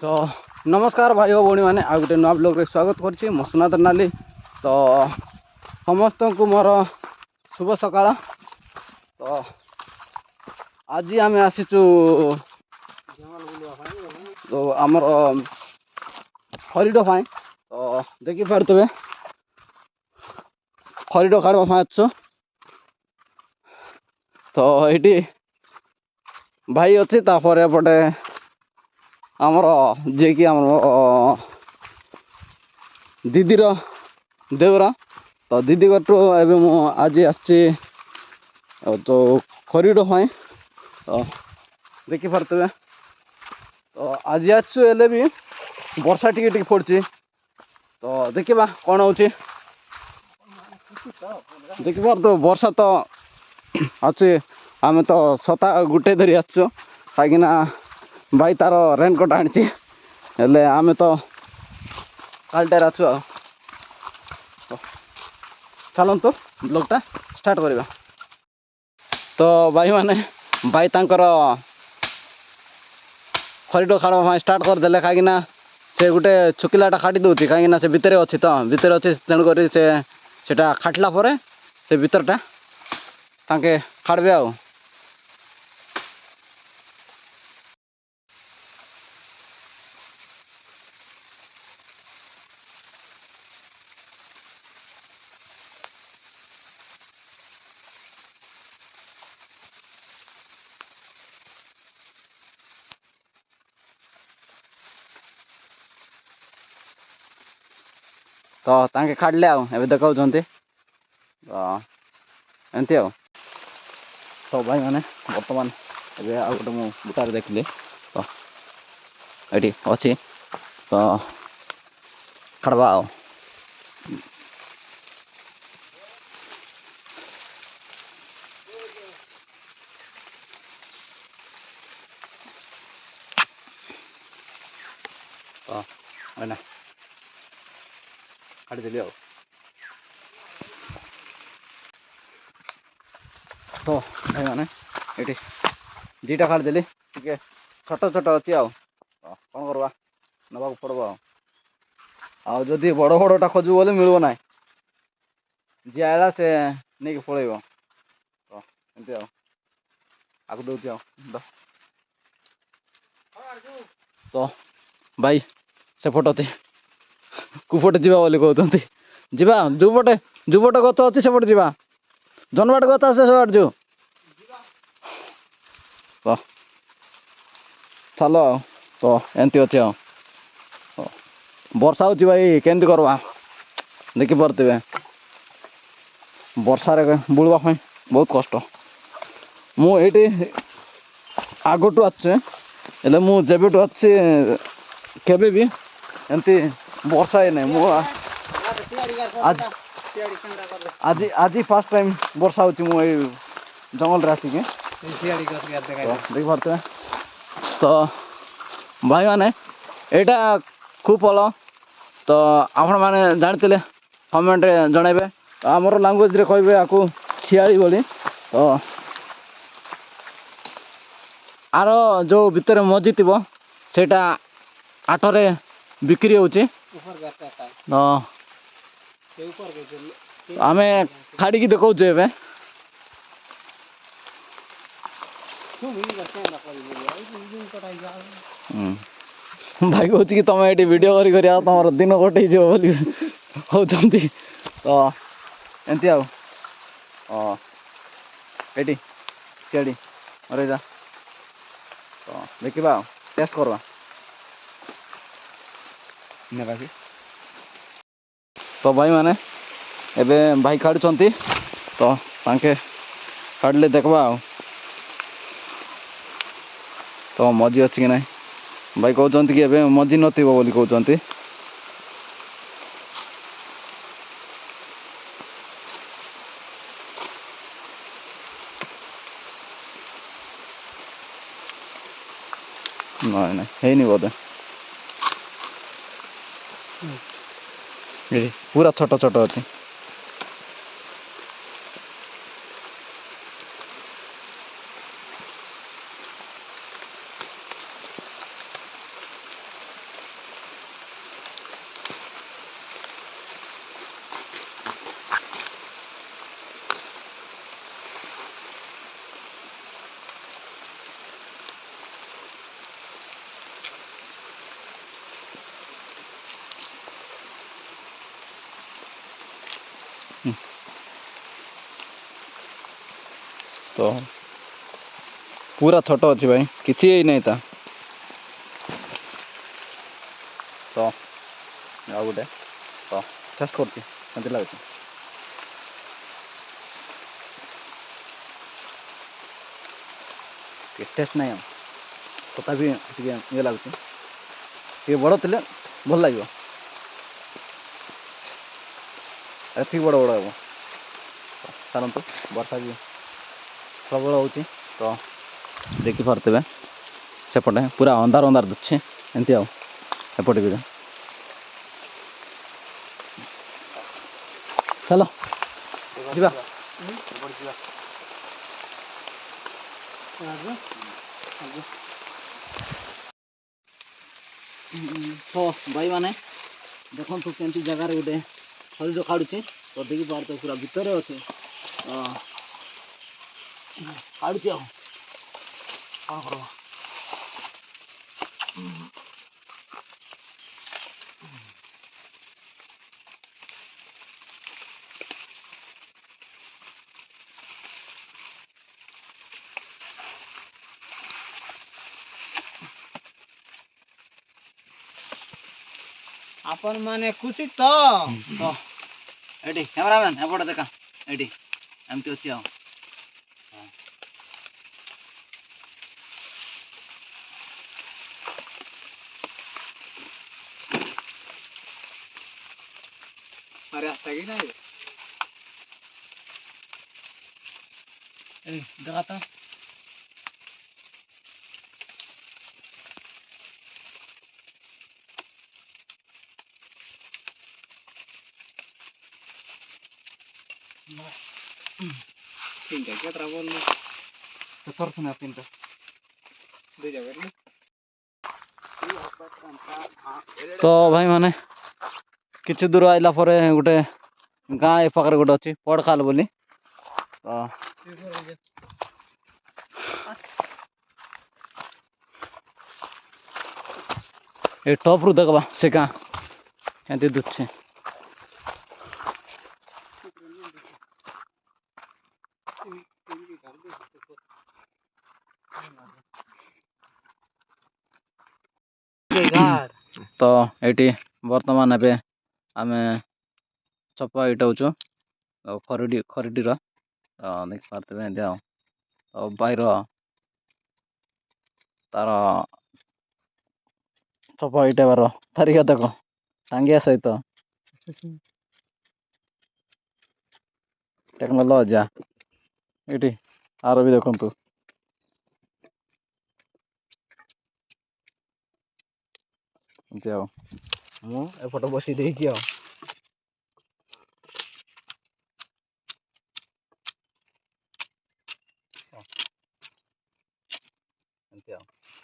तो नमस्कार भाई और भौणी मैंने आ गए नुआ ब्लॉग रे स्वागत करछि मो सुनादर नाली। तो समस्त को मोर शुभ सकाळ। तो आज आम आसीचु तो आमर हरिड पाई। तो देखी पारे हरिड काढ़ा आसु। तो ये भाई अच्छी तापर एपटे आमर जे कि आम दीदीर देवर। तो दीदी गटू एवं आज आसची तो खरीड पाई। तो देखी पारे तो आज आसु हेले भी वर्षा टिके पड़ी। तो देखा कौन हो देखी पार तो वर्षा तो अच्छे आम तो सता गुटे धरी आसु कहीं भाई तार रेनकोट आनी हेले आम तो कालटार आसु। चलतु ब्लॉगटा स्टार्ट करवा। तो भाई माने भाई तांकर खरीड खाड़ स्टार्ट करदे कहीं से गोटे शुखिलाटा काटी दूसरी कहीं से भितर अच्छी तो भितर अच्छी तेणुक से खाटला पर से भितरटा तांके खाड़बे आ। तो तांके खाड़ले आ देखा एमती आ। तो भाई मैंने बर्तमान ए आ गोटे मु बुटार देखली तो ये अच्छी तो खाड़बा आ। तो मैंने काटिदेली आ। तो भाई मैंने ये दीटा काटिदेली टे छोट छोट अच्छी आ कौन करवा नवा पड़ब आदि बड़ बड़टा खोजु बोले मिल ना जी आला से नहीं पलैब। तो एमती आग दूसरी तो भाई से पटे कुपटे जावा बोली कहते जा जो पटे गच अच्छी सेपटे जा जनवाट गच आसे से जो तो चलो तो एमती अच्छे आ। वर्षा हो भाई केमती करवा देखी पारे वर्षार बुलवाई बहुत कष्ट। मुझे आगठू आसुचे मुझेबू अच्छी केबे भी एमती वर्षा ही नहीं आज आज आज फास्ट टाइम वर्षा हो जंगल आसिक देख पारे। तो भाई माने यहाँ खूब भल। तो आपण मैंने जानते कमेंट जनइबे आमर लांगुएज रे कहे आपको छियाली बोली। तो आर जो भितर मजी थी सेटा आठरे बिक्री होची। आम खाड़ी देखा भाई कह कि तुम ये वीडियो कर तुम दिन कटे होती। तो एमती आउ सियाड़ी रही तो देखा टेस्ट करवा तो भाई माने एबे भाई काढ़ुंट तो तांके काढ़ले देखवा तो मजी अच्छी कि ना भाई कहते कि एबे मजी नथिबो बोली कहते। नहीं नहीं है नहीं बोधे पूरा छोट छोट अच्छी। ତ ପୁରା ଛୋଟ ଅଛି ଭାଇ, କିଛି ହେଇ ନାହିଁ ତା। ତ ଆଉ ଗୋଟେ ତ ଟେଷ୍ଟ କରୁଛି କେମିତି ଲାଗୁଛି। ଟେଷ୍ଟ ନାହିଁ ଆଉ ତଥାପି ଟିକେ ଇଏ ଲାଗୁଛି, ଟିକେ ବଡ଼ ଥିଲେ ଭଲ ଲାଗିବ। ଏତିକି ବଡ଼ ବଡ଼ ହେବ। ଚାଲନ୍ତୁ, ବର୍ଷା ବି ପ୍ରବଳ ହେଉଛି ତ ଦେଖିପାରୁଥିବେ ସେପଟେ ପୁରା ଅନ୍ଧାର ଅନ୍ଧାର ଦିଶୁଛି ଏମିତି ଆଉ ଏପଟେ ବି। ଚାଲ ଯିବା। ତ ଭାଇମାନେ ଦେଖନ୍ତୁ କେମିତି ଜାଗାରେ ଗୋଟେ ହରିଣ କାଢ଼ୁଛି, ତ ଦେଖିପାରୁଥିବେ ପୁରା ଭିତରେ ଅଛି। କାଢ଼ୁଛି ଆଉ କ'ଣ କରିବା। ଆପଣ ମାନେ ଖୁସି ତ? ଏଠି କ୍ୟାମେରାମ୍ୟାନ୍ ଏପଟେ ଦେଖା, ଏଠି ଏମିତି ଅଛି ଆଉ। अरे आता की नाही देखा तो तीनटा केतरा बोललो थोड़ा सुना तीनटा दुईटा भेटले तो भाई माने किछि दूर आइला परे गोटे गाँ ए पाखरे गोटे अछि पड़खाल बोली। तो ए टॉप रु देखबा से गाँ केंति दुछे। तो एटी वर्तमान एबे आमे चपा इटाउछु खरीडीर देख पार्थे एंती तो बाहर तार चपा इटाइबार तारिका देख टांगिया सहित टेक्नोलॉजी ये आर भी देखु मु एपटे बसी देइछि आ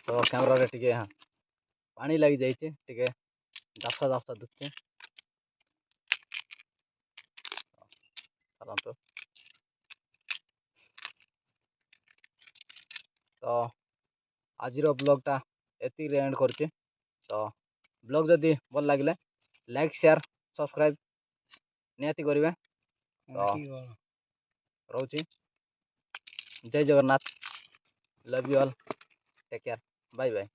तो कैमरा रे टिके पानी लगी जाइए टिके दाफा दाफा दुखे तो आज ब्लॉगटा एति एंड करछि। तो ब्लॉग जदि भल लगे लाइक शेयर सब्सक्राइब निहाती करेंगे। तो रोची जय Jagannath, love you all, take care, bye bye.